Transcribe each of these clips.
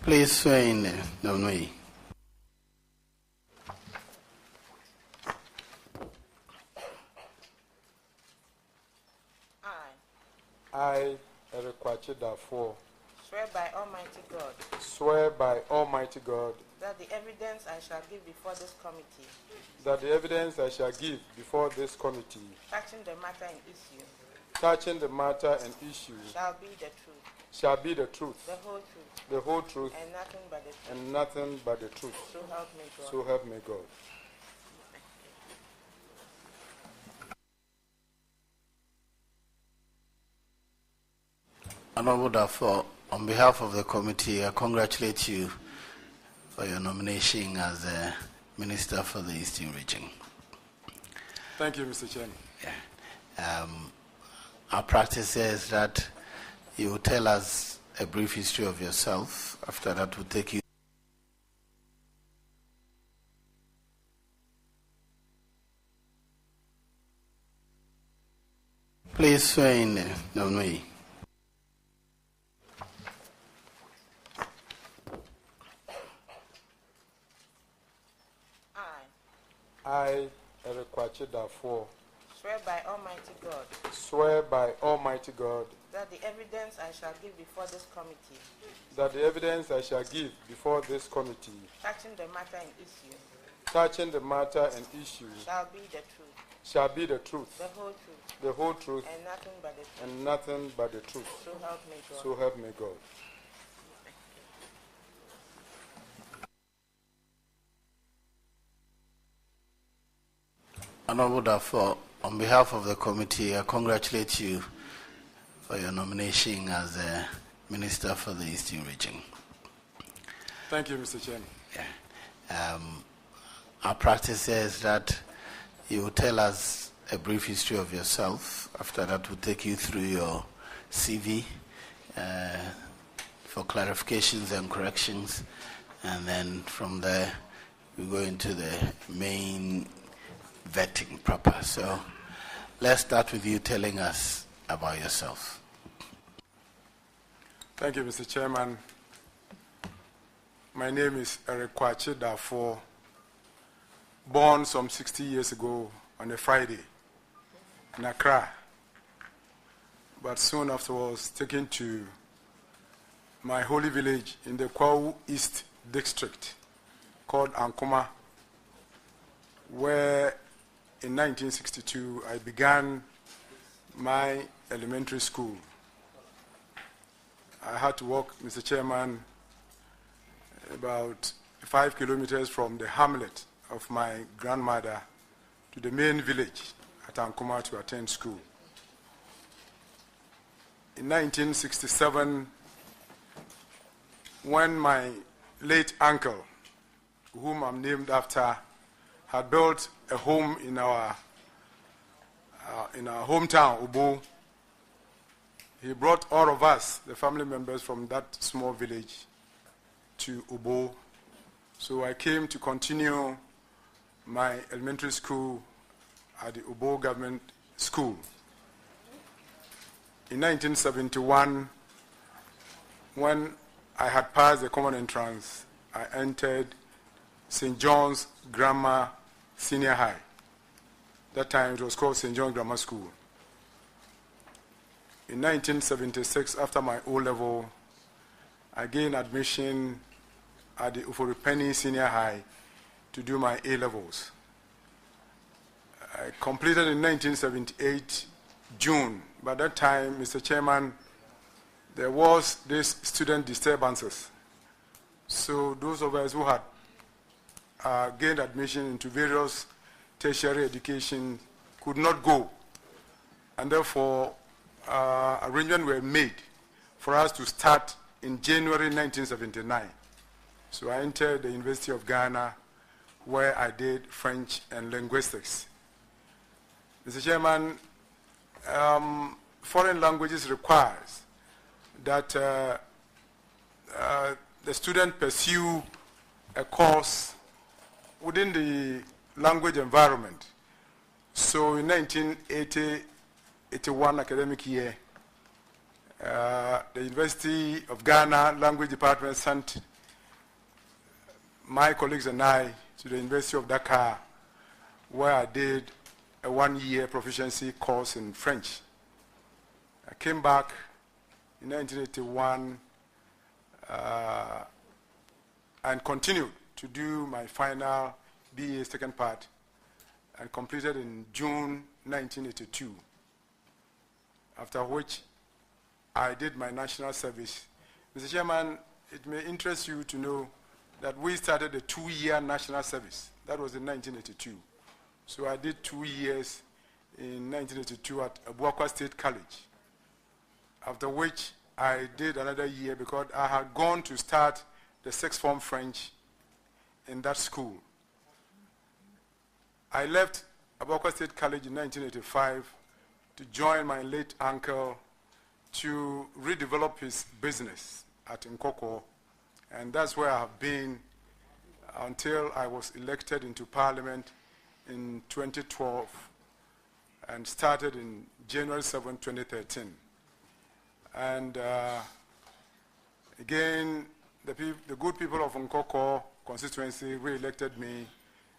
Please swear in the way. I, Kwakye Darfour, swear by Almighty God. Swear by Almighty God. That the evidence I shall give before this committee. That the evidence I shall give before this committee. Touching the matter and issue. Touching the matter and issue. Shall be the truth. Shall be the truth. The whole truth. The whole truth. And nothing but the truth. And nothing but the truth. So help me God. So help me God. Honorable Darfour, on behalf of the committee, I congratulate you for your nomination as the Minister for the Eastern Region. Thank you, Mr. Chairman. Yeah. Our practice is that you will tell us a brief history of yourself. After that, we'll take you. Please swear in the way. I, Kwakye Darfour, swear by Almighty God. Swear by Almighty God. That the evidence I shall give before this committee. That the evidence I shall give before this committee. Touching the matter and issue. Touching the matter and issue. Shall be the truth. Shall be the truth. The whole truth. The whole truth. And nothing but the truth. And nothing but the truth. So help me God. So help me God. Honorable Darfour, on behalf of the committee, I congratulate you for your nomination as the Minister for the Eastern Region. Thank you, Mr. Chairman. Yeah. Our practice is that you will tell us a brief history of yourself. After that, we'll take you through your CV for clarifications and corrections. And then from there, we go into the main vetting proper. So let's start with you telling us about yourself. Thank you, Mr. Chairman. My name is Kwakye Darfour, born some 60 years ago on a Friday in Accra, but soon afterwards taken to my holy village in the Kwakye East district called Ankoma, where in 1962 I began my elementary school. I had to walk, Mr. Chairman, about 5 kilometers from the hamlet of my grandmother to the main village at Ankoma to attend school. In 1967, when my late uncle, whom I'm named after, had built a home in our hometown, Ubo, he brought all of us, the family members from that small village, to Ubo. So I came to continue my elementary school at the Ubo Government School. In 1971, when I had passed the common entrance, I entered St. John's Grammar Senior High. That time it was called St. John Grammar School. In 1976, after my O-level, I gained admission at the Uforipeni Senior High to do my A-levels. I completed in 1978, June. By that time, Mr. Chairman, there was this student disturbances. So those of us who had gained admission into various tertiary education could not go. And therefore, arrangements were made for us to start in January 1979. So I entered the University of Ghana, where I did French and linguistics. Mr. Chairman, foreign languages requires that the student pursue a course within the language environment. So in 1980-81 academic year, the University of Ghana Language Department sent my colleagues and I to the University of Dakar, where I did a 1-year proficiency course in French. I came back in 1981 and continued to do my final BA second part and completed in June 1982, after which I did my national service. Mr. Chairman, it may interest you to know that we started a 2-year national service. That was in 1982. So I did 2 years in 1982 at Kwakye State College, after which I did another year because I had gone to start the 6th form French in that school. I left Kwakye State College in 1985 to join my late uncle to redevelop his business at Nkoko, and that's where I have been until I was elected into Parliament in 2012 and started in January 7, 2013. And again, the good people of Nkoko constituency re-elected me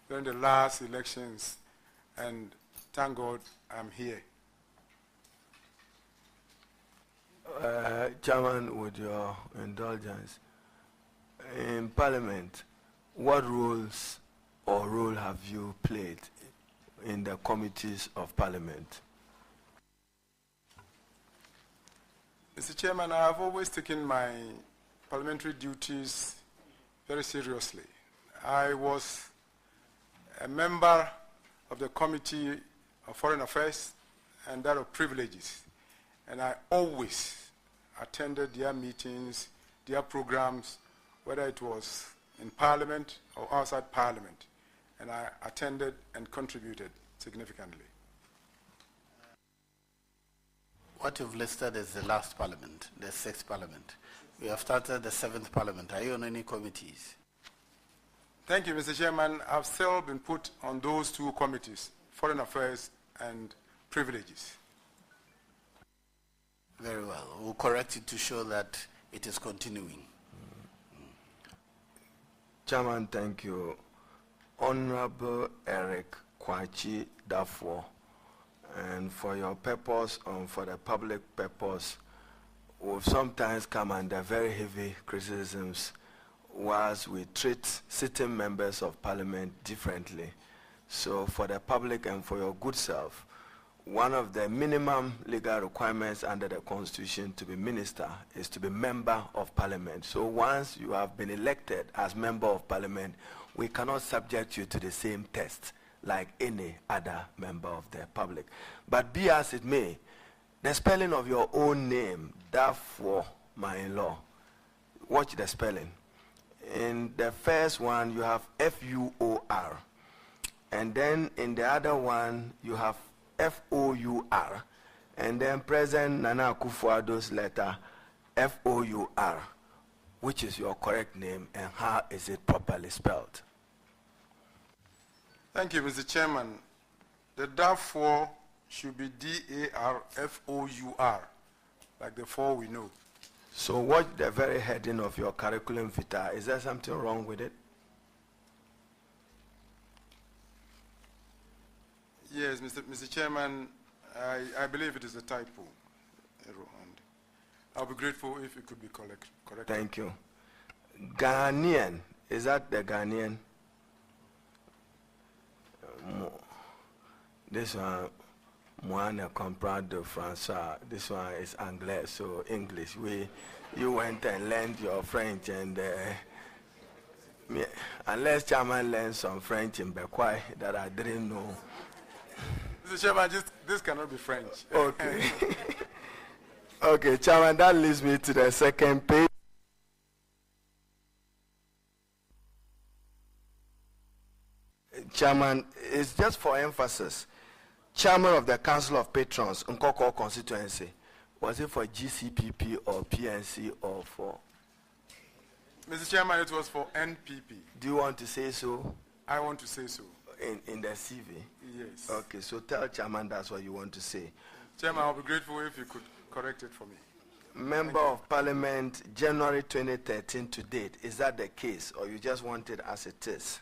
during the last elections, and thank God I'm here. Chairman, with your indulgence, in Parliament, what roles or role have you played in the committees of Parliament? Mr. Chairman, I have always taken my parliamentary duties very seriously. I was a member of the Committee of Foreign Affairs and that of Privileges, and I always attended their meetings, their programs, whether it was in Parliament or outside Parliament, and I attended and contributed significantly. What you've listed is the last Parliament, the 6th Parliament. We have started the 7th Parliament. Are you on any committees? Thank you, Mr. Chairman. I've still been put on those 2 committees, Foreign Affairs and Privileges. Very well. We'll correct it to show that it is continuing. Chairman, thank you. Honorable Eric Kwakye Darfour, and for your purpose and for the public purpose, we've sometimes come under very heavy criticisms whilst we treat sitting members of Parliament differently. So for the public and for your good self, one of the minimum legal requirements under the Constitution to be minister is to be member of Parliament. So once you have been elected as member of Parliament, we cannot subject you to the same test like any other member of the public. But be as it may, the spelling of your own name, Darfour, my in-law, watch the spelling. In the first one, you have F-U-O-R. And then in the other one, you have F-O-U-R, and then President Nana Akufo-Addo's letter, F-O-U-R. Which is your correct name, and how is it properly spelled? Thank you, Mr. Chairman. The Darfour should be D-A-R-F-O-U-R, like the 4 we know. So watch the very heading of your curriculum vitae. Is there something wrong with it? Yes, Mr. Chairman, I believe it is a typo error, and I'll be grateful if it could be corrected. Thank you. Ghanaian, is that the Ghanaian? This one, Moana Comprado Francois. This one is Anglais, so English. You went and learned your French, and unless Chairman learned some French in Bekwai that I didn't know. Mr. Chairman, this cannot be French. Okay. Okay, Chairman, that leads me to the second page. Chairman, it's just for emphasis. Chairman of the Council of Patrons, Nkoko constituency. Was it for GCPP or PNC or for? Mr. Chairman, it was for NPP. Do you want to say so? I want to say so. In the CV? Yes. Okay, so tell Chairman that's what you want to say. Chairman, I'll be grateful if you could correct it for me. Member of Parliament, January 2013 to date. Is that the case, or you just want it as it is?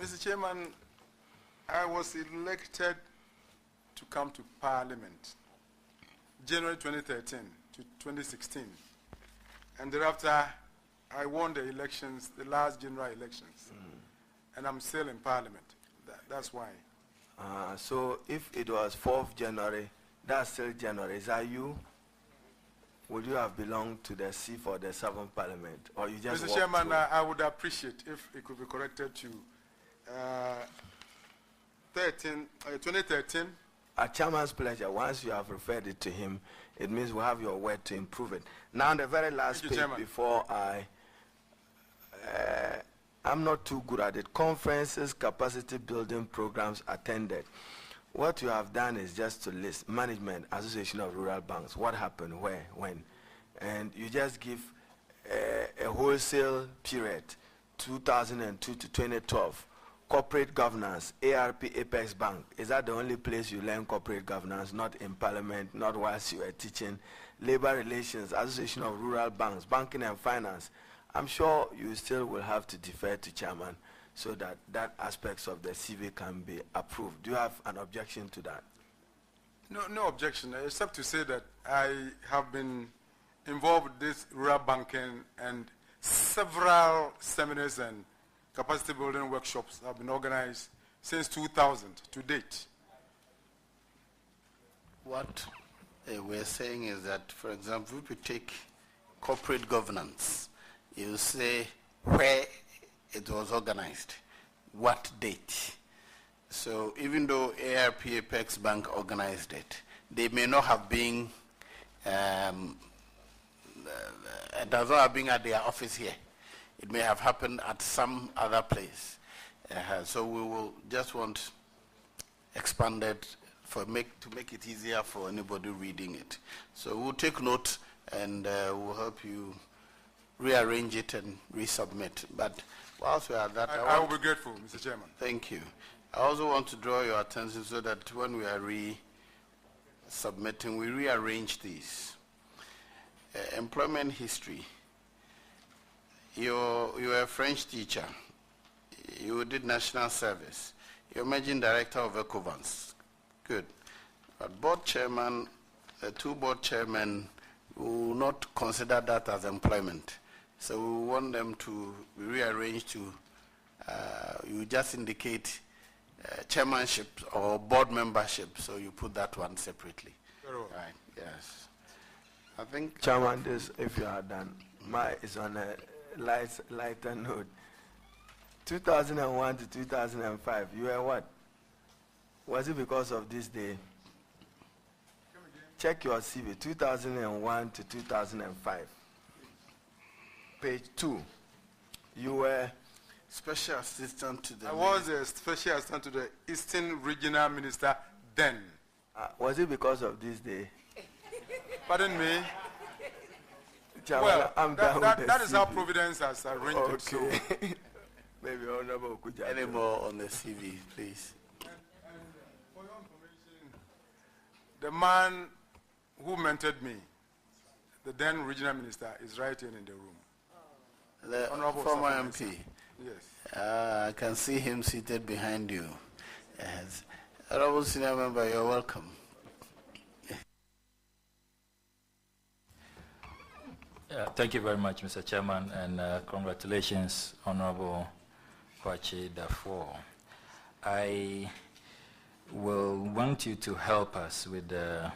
Mr. Chairman, I was elected to come to Parliament January 2013 to 2016. And thereafter, I won the elections, the last general elections. And I'm still in Parliament. That's why. So if it was 4th January, that's still January. Is that you? Would you have belonged to the 6th or the 7th Parliament? Or you just Mr. Chairman, I would appreciate if it could be corrected to 2013. A chairman's pleasure. Once you have referred it to him, it means we have your word to improve it. Now, the very last page before I'm not too good at it. Conferences, capacity building programs attended. What you have done is just to list management, Association of Rural Banks, what happened, where, when. And you just give a wholesale period, 2002 to 2012. Corporate governance, ARP Apex Bank. Is that the only place you learn corporate governance, not in Parliament, not whilst you were teaching? Labor relations, Association of Rural Banks, banking and finance. I'm sure you still will have to defer to chairman so that that aspects of the CV can be approved. Do you have an objection to that? No objection, except to say that I have been involved with this rural banking, and several seminars and capacity building workshops have been organized since 2000 to date. What we're saying is that, for example, if you take corporate governance, you say where it was organized, what date. So even though ARP Apex Bank organized it, they may not have been, it does not have been at their office here. It may have happened at some other place. So we will just want expanded to make it easier for anybody reading it. So we'll take note and we'll help you rearrange it and resubmit. But whilst we are at that, I will be grateful, Mr. Chairman. Thank you. I also want to draw your attention so that when we are resubmitting, we rearrange these. Employment history. You're a French teacher. You did national service. You're managing director of Ecovans. Good. But board chairman, the two board chairmen will not consider that as employment. So we want them to be rearranged to, you just indicate chairmanship or board membership, so you put that one separately. Very well. Right, yes. I think... Chairman, this, if you are done, my is on a lighter note. 2001 to 2005, you were what? Was it because of this day? Check your CV, 2001 to 2005. Page 2. You were special assistant to the... I was a special assistant to the Eastern Regional Minister then. Was it because of this day? Pardon me? Chairman, well, that is how Providence has arranged it. So. Maybe Honorable Kuja. Any more on the CV, please? And for your information, the man who mentored me, the then regional minister, is right here in the room. The Honorable former MP. Yes. I can see him seated behind you. Yes. Honorable Senior Member, you're welcome. Thank you very much, Mr. Chairman, and congratulations, Honorable Kwakye Darfour. I will want you to help us with the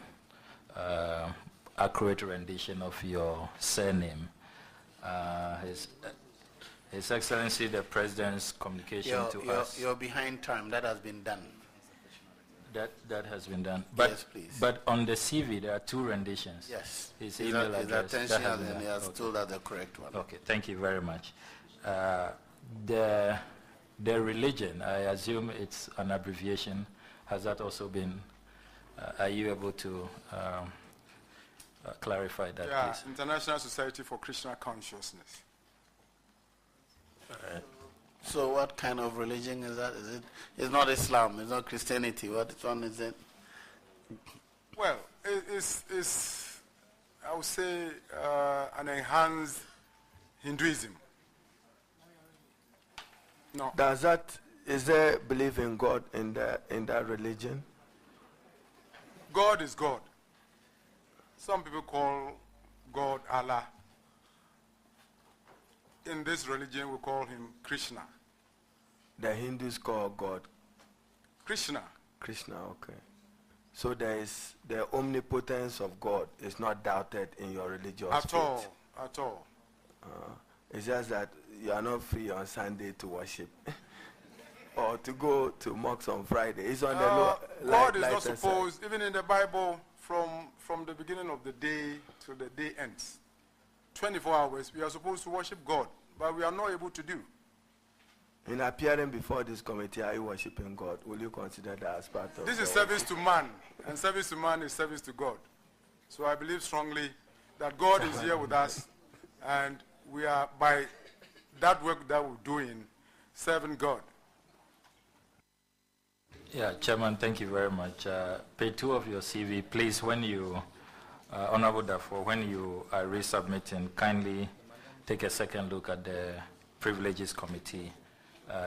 accurate rendition of your surname. His Excellency, the President's communication to us. You're behind time. That has been done. That has been done. But, yes, please. But on the CV, there are two renditions. Yes. His email address. His attention and he has told us the correct one. Okay, thank you very much. The religion, I assume it's an abbreviation. Has that also been, are you able to clarify that, please? International Society for Christian Consciousness. All right. So what kind of religion is that? It's not Islam, it's not Christianity. What one is it? Well, it's I would say, an enhanced Hinduism. No. Is there belief in God in that religion? God is God. Some people call God Allah. In this religion, we call him Krishna. The Hindus call God Krishna. Krishna, okay. So there is the omnipotence of God is not doubted in your religious faith. At all. It's just that you are not free on Sunday to worship or to go to mosque on Friday. It's on the low. God is not supposed, even in the Bible, from the beginning of the day to the day ends, 24 hours, we are supposed to worship God, but we are not able to do. In appearing before this committee, are you worshiping God? Will you consider that as part of this is service to man, and service to man is service to God. So I believe strongly that God is here with us, and we are, by that work that we're doing, serving God. Yeah, Chairman, thank you very much. Page 2 of your CV, please, when you, Honorable Darfour, when you are resubmitting, kindly take a second look at the Privileges Committee.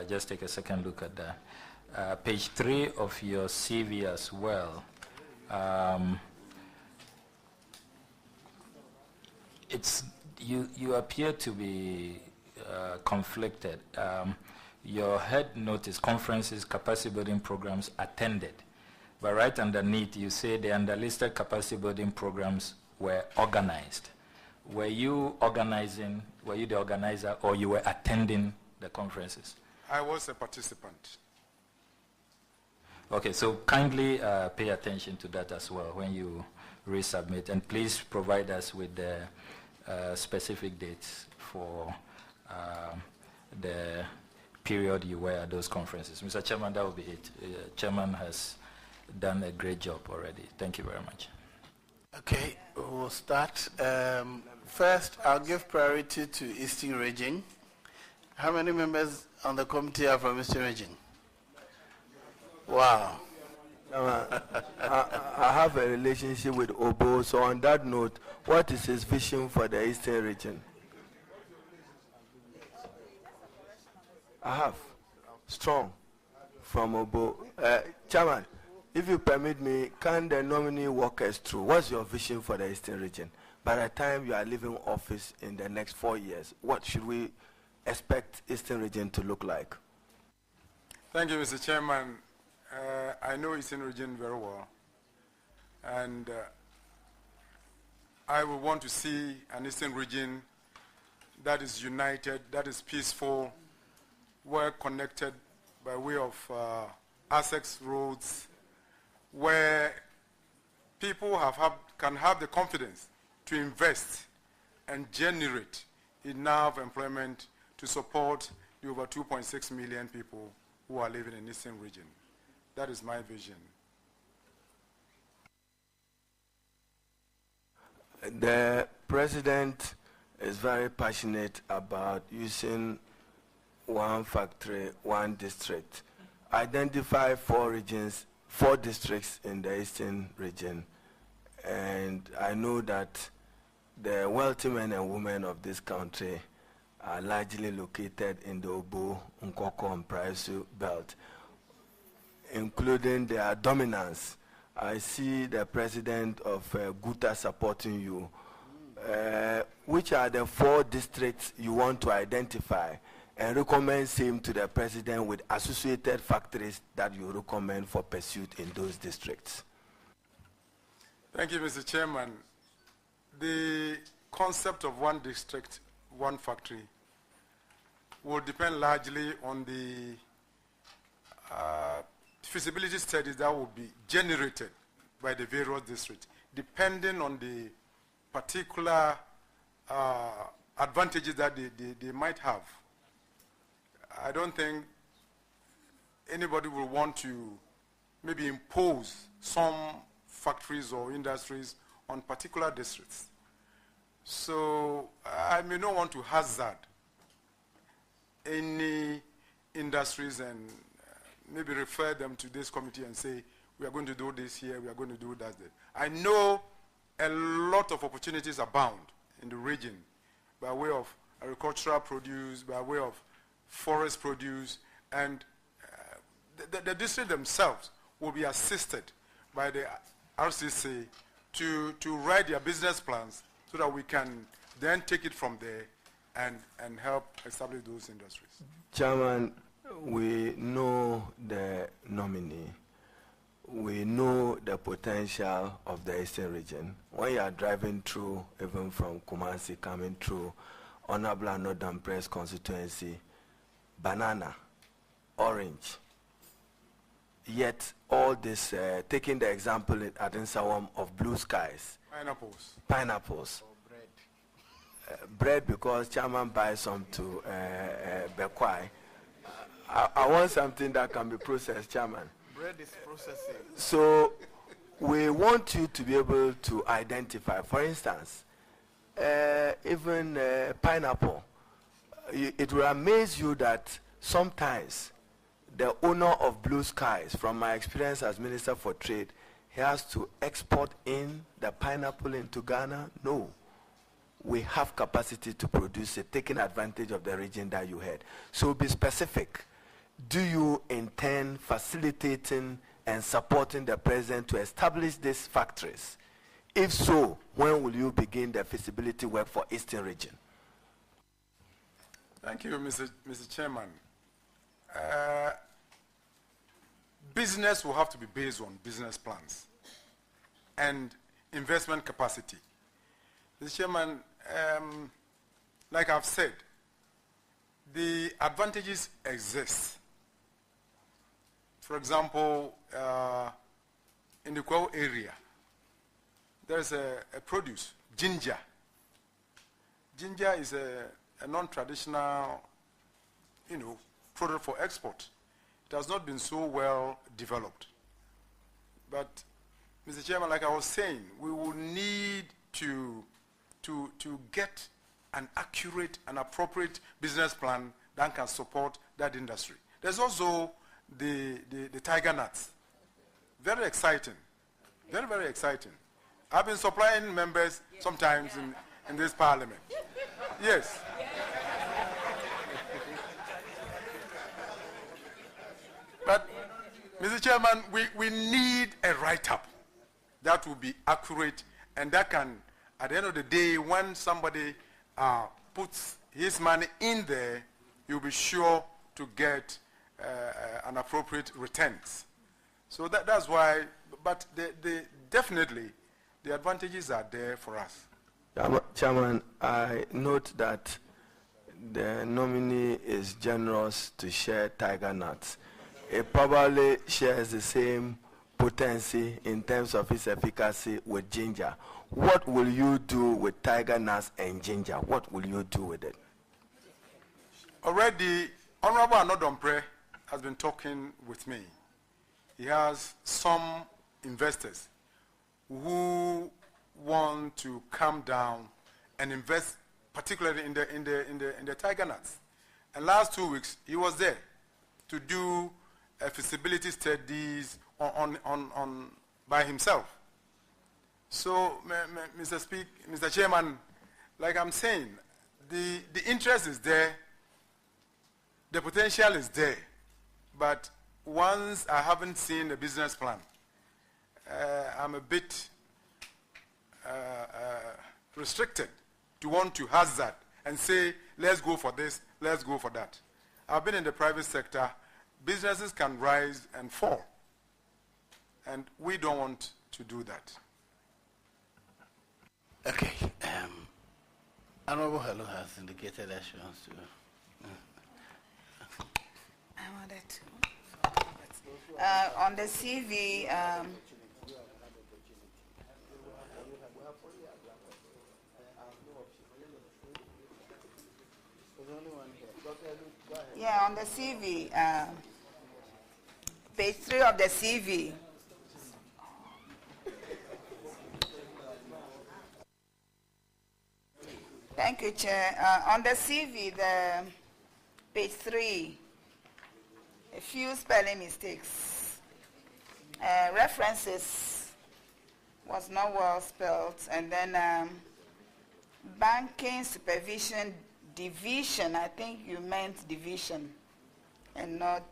Just take a second look at that. Page 3 of your CV as well. You appear to be conflicted. Your head note is conferences, capacity building programs attended. But right underneath, you say the underlisted capacity building programs were organized. Were you organizing, were you the organizer, or you were attending the conferences? I was a participant. Okay, so kindly pay attention to that as well when you resubmit, and please provide us with the specific dates for the period you were at those conferences. Mr. Chairman, that will be it. Chairman has done a great job already. Thank you very much. Okay, we'll start. First, I'll give priority to Eastern Region. How many members on the committee are from Eastern Region? Wow. I have a relationship with Obo, so on that note, what is his vision for the Eastern Region? I have. Strong. From Obo. Chairman, if you permit me, can the nominee walk us through? What's your vision for the Eastern Region? By the time you are leaving office in the next 4 years, what should we expect Eastern Region to look like? Thank you, Mr. Chairman. I know Eastern Region very well, and I would want to see an Eastern Region that is united, that is peaceful, well connected by way of access roads, where people can have the confidence to invest and generate enough employment to support the over 2.6 million people who are living in the Eastern Region. That is my vision. The President is very passionate about using one factory, one district. Identify 4 regions, 4 districts in the Eastern Region. And I know that the wealthy men and women of this country are largely located in the Obo, Nkoko, and Praisu belt, including their dominance. I see the president of Guta supporting you. Which are the 4 districts you want to identify and recommend same to the president with associated factories that you recommend for pursuit in those districts? Thank you, Mr. Chairman. The concept of one district, one factory will depend largely on the feasibility studies that will be generated by the various districts, depending on the particular advantages that they might have. I don't think anybody will want to maybe impose some factories or industries on particular districts. So I may not want to hazard any industries and maybe refer them to this committee and say, we are going to do this here, we are going to do that there. I know a lot of opportunities abound in the region by way of agricultural produce, by way of forest produce, and the district themselves will be assisted by the RCC to write their business plans so that we can then take it from there and help establish those industries. Chairman, we know the nominee. We know the potential of the Eastern region. When you are driving through, even from Kumasi, coming through Honorable Northern Press constituency, banana, orange. Yet all this, taking the example at Nsawam of blue skies. Pineapples. Bread, because Chairman buys some to Bekwai. I want something that can be processed, Chairman. Bread is processing. So we want you to be able to identify, for instance, even pineapple. It will amaze you that sometimes the owner of Blue Skies, from my experience as Minister for Trade, he has to export in the pineapple into Ghana. No. We have capacity to produce it, taking advantage of the region that you had. So be specific. Do you intend facilitating and supporting the president to establish these factories? If so, when will you begin the feasibility work for Eastern region? Thank you, Mr. Chairman. Business will have to be based on business plans and investment capacity. Mr. Chairman, like I've said, the advantages exist. For example, in the Kwakye area, there's a produce, ginger. Ginger is a non-traditional, product for export. It has not been so well developed. But, Mr. Chairman, like I was saying, we will need to get an accurate and appropriate business plan that can support that industry. There's also the tiger nuts. Very exciting. Very, very exciting. I've been supplying members sometimes in this parliament. Yes. But, Mr. Chairman, we need a write-up that will be accurate and that can, at the end of the day, when somebody puts his money in there, you'll be sure to get an appropriate returns. So that's why, but definitely, the advantages are there for us. Chairman, I note that the nominee is generous to share tiger nuts. It probably shares the same potency in terms of its efficacy with ginger. What will you do with tiger nuts and ginger? What will you do with it? Already, Honorable Anodompre has been talking with me. He has some investors who want to come down and invest, particularly in the tiger nuts. And last 2 weeks, he was there to do feasibility studies on by himself. So, Mr. Chairman, like I'm saying, the interest is there, the potential is there, but once I haven't seen the business plan, I'm a bit restricted to want to hazard and say, let's go for this, let's go for that. I've been in the private sector. Businesses can rise and fall, and we don't want to do that. Okay. Honorable Hello has indicated that she wants to. I wanted to. On the CV, yeah, on the CV, page 3 of the CV. Thank you, Chair. On the CV, the page 3, a few spelling mistakes. references was not well spelled, and then banking supervision division, I think you meant division and not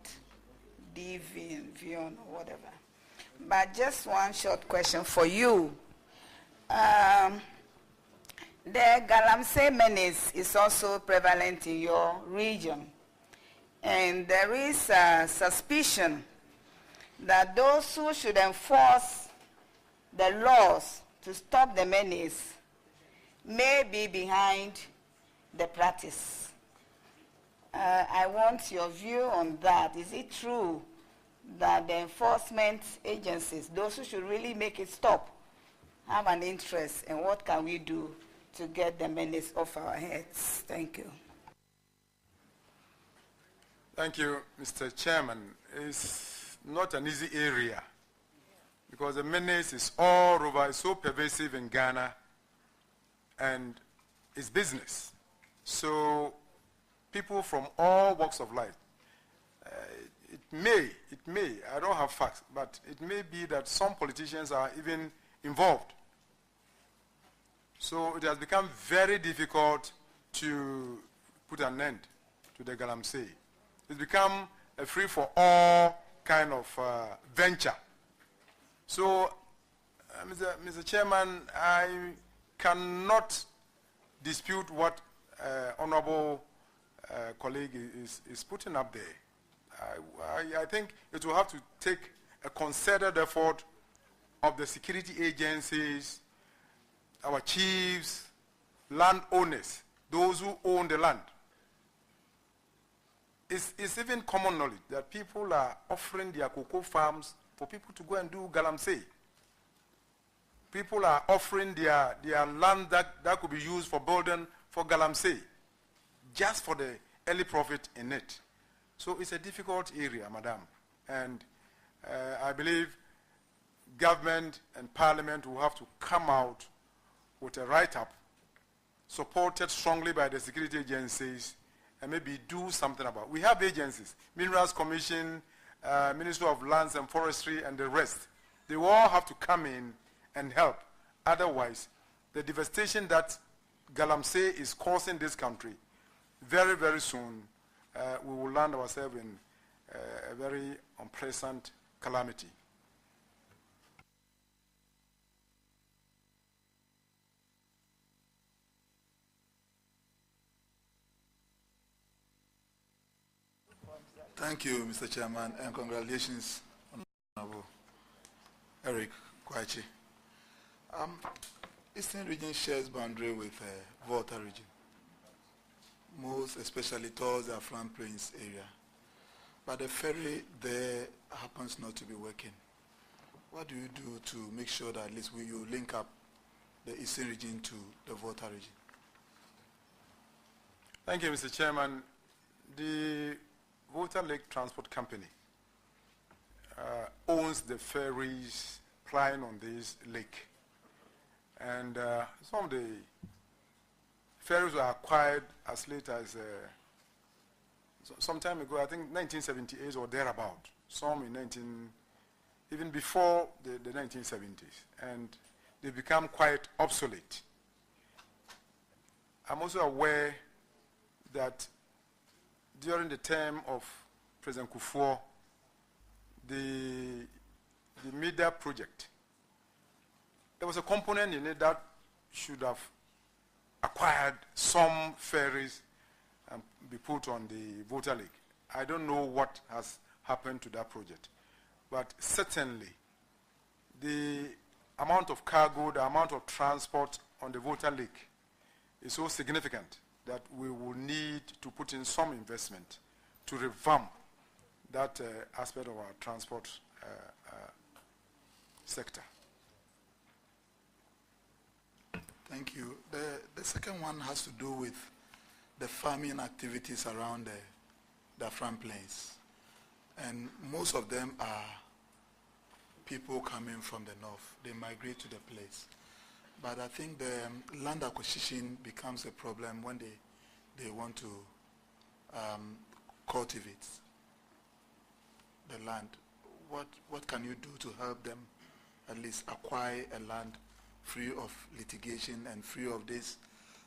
division or whatever. But just one short question for you. The Galamsey menace is also prevalent in your region, and there is a suspicion that those who should enforce the laws to stop the menace may be behind the practice. I want your view on that. Is it true that the enforcement agencies, those who should really make it stop, have an interest, and what can we do to get the menace off our heads? Thank you. Thank you, Mr. Chairman. It's not an easy area because the menace is all over, it's so pervasive in Ghana, and it's business. So people from all walks of life, it may, I don't have facts, but it may be that some politicians are even involved. So it has become very difficult to put an end to the Galamsey. It's become a free-for-all kind of venture. So, Mr. Chairman, I cannot dispute what honorable colleague is putting up there. I think it will have to take a concerted effort of the security agencies, our chiefs, landowners, those who own the land. It's even common knowledge that people are offering their cocoa farms for people to go and do Galamsey. People are offering their land that could be used for building for Galamsey, just for the early profit in it. So it's a difficult area, madam. And I believe government and parliament will have to come out with a write-up supported strongly by the security agencies and maybe do something about it. We have agencies, Minerals Commission, Ministry of Lands and Forestry, and the rest. They will all have to come in and help. Otherwise, the devastation that Galamsey is causing this country, very, very soon, we will land ourselves in a very unpleasant calamity. Thank you, Mr. Chairman, and congratulations, Honorable Eric Kwakye. Eastern region shares boundary with Volta region, most especially towards the Afran Plains area. But the ferry there happens not to be working. What do you do to make sure that at least you link up the Eastern region to the Volta region? Thank you, Mr. Chairman. The Volta Lake Transport Company owns the ferries plying on this lake. And some of the ferries were acquired as late as some time ago, I think 1978 or thereabout. Some in even before the 1970s. And they become quite obsolete. I'm also aware that during the term of President Kufuor, the Mida project, there was a component in it that should have acquired some ferries and be put on the Volta Lake. I don't know what has happened to that project, but certainly the amount of cargo, the amount of transport on the Volta Lake is so significant that we will need to put in some investment to revamp that aspect of our transport sector. Thank you. The second one has to do with the farming activities around the Afran Plains. And most of them are people coming from the north. They migrate to the place. But I think the land acquisition becomes a problem when they want to cultivate the land. what can you do to help them at least acquire a land free of litigation and free of this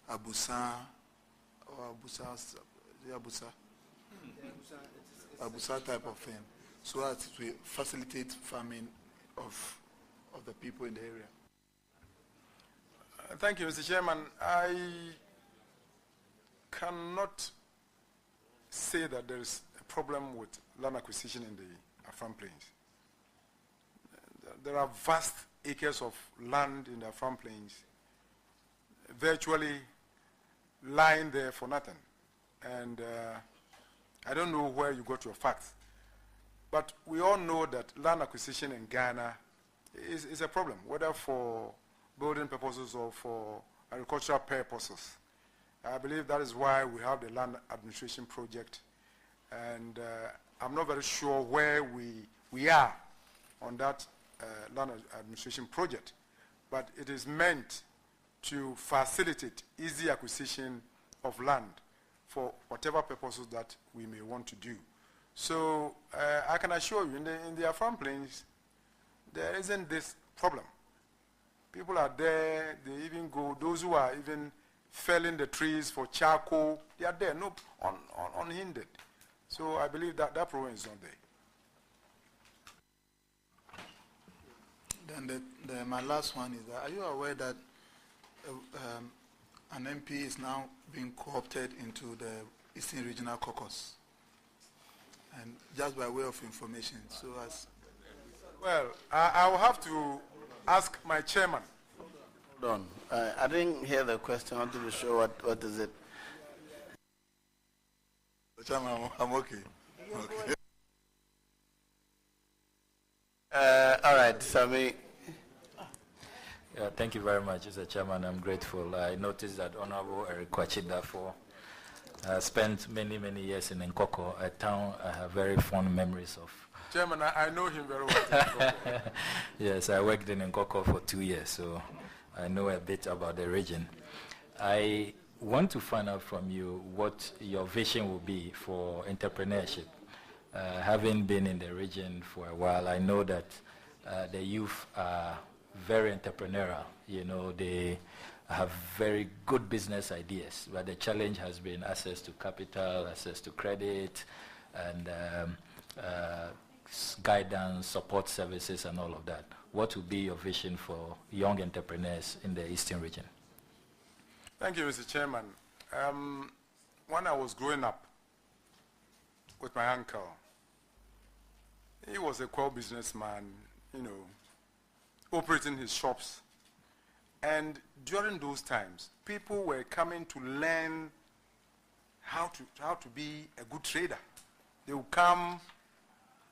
Abusa type of thing, so as to facilitate farming of the people in the area? Thank you, Mr. Chairman. I cannot say that there is a problem with land acquisition in the Afram Plains. There are vast acres of land in the Afram Plains, virtually lying there for nothing. And I don't know where you got your facts, but we all know that land acquisition in Ghana is a problem, whether for building purposes or for agricultural purposes. I believe that is why we have the land administration project, and I'm not very sure where we are on that land administration project, but it is meant to facilitate easy acquisition of land for whatever purposes that we may want to do. So I can assure you, in the Afram Plains, there isn't this problem. People are there, they even go, those who are even felling the trees for charcoal, they are there, no, unhindered. So I believe that problem is not there. Then my last one is that, are you aware that an MP is now being co-opted into the Eastern Regional Caucus? And just by way of information, so as... Well, I will have to ask my chairman. Hold on. I didn't hear the question. I wanted to show what is it. Chairman, I'm okay. All right, Sami. Yeah, thank you very much, Mr. Chairman. I'm grateful. I noticed that Honorable Eric Kwakye Darfour spent many, many years in Nkoko, a town I have very fond memories of. Chairman, I know him very well. Yes, I worked in Nkoko for 2 years, so I know a bit about the region. I want to find out from you what your vision will be for entrepreneurship. Having been in the region for a while, I know that the youth are very entrepreneurial. You know, they have very good business ideas, but the challenge has been access to capital, access to credit, and guidance, support services, and all of that. What would be your vision for young entrepreneurs in the Eastern region? Thank you, Mr. Chairman. When I was growing up with my uncle, he was a core businessman, you know, operating his shops. And during those times, people were coming to learn how to be a good trader. They would come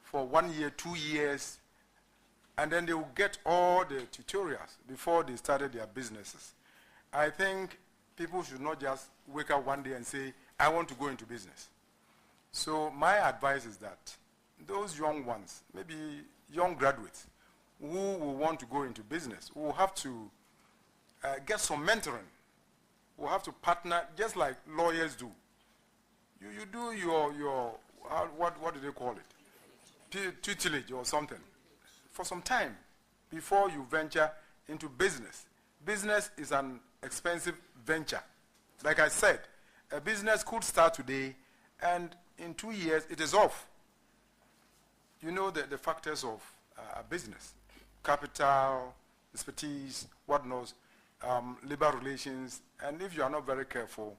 for 1 year, 2 years, and then they would get all the tutorials before they started their businesses. I think people should not just wake up one day and say, I want to go into business. So my advice is that those young ones, maybe young graduates, who will want to go into business, will have to get some mentoring. Will have to partner, just like lawyers do. You do your what do they call it? Tutelage or something for some time before you venture into business. Business is an expensive venture. Like I said, a business could start today and in 2 years it is off. You know the factors of a business: capital, expertise, whatnot, labor relations, and if you are not very careful,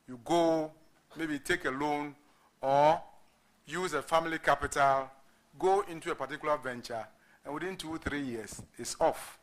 you go maybe take a loan or use a family capital, go into a particular venture, and within 2 or 3 years, it's off.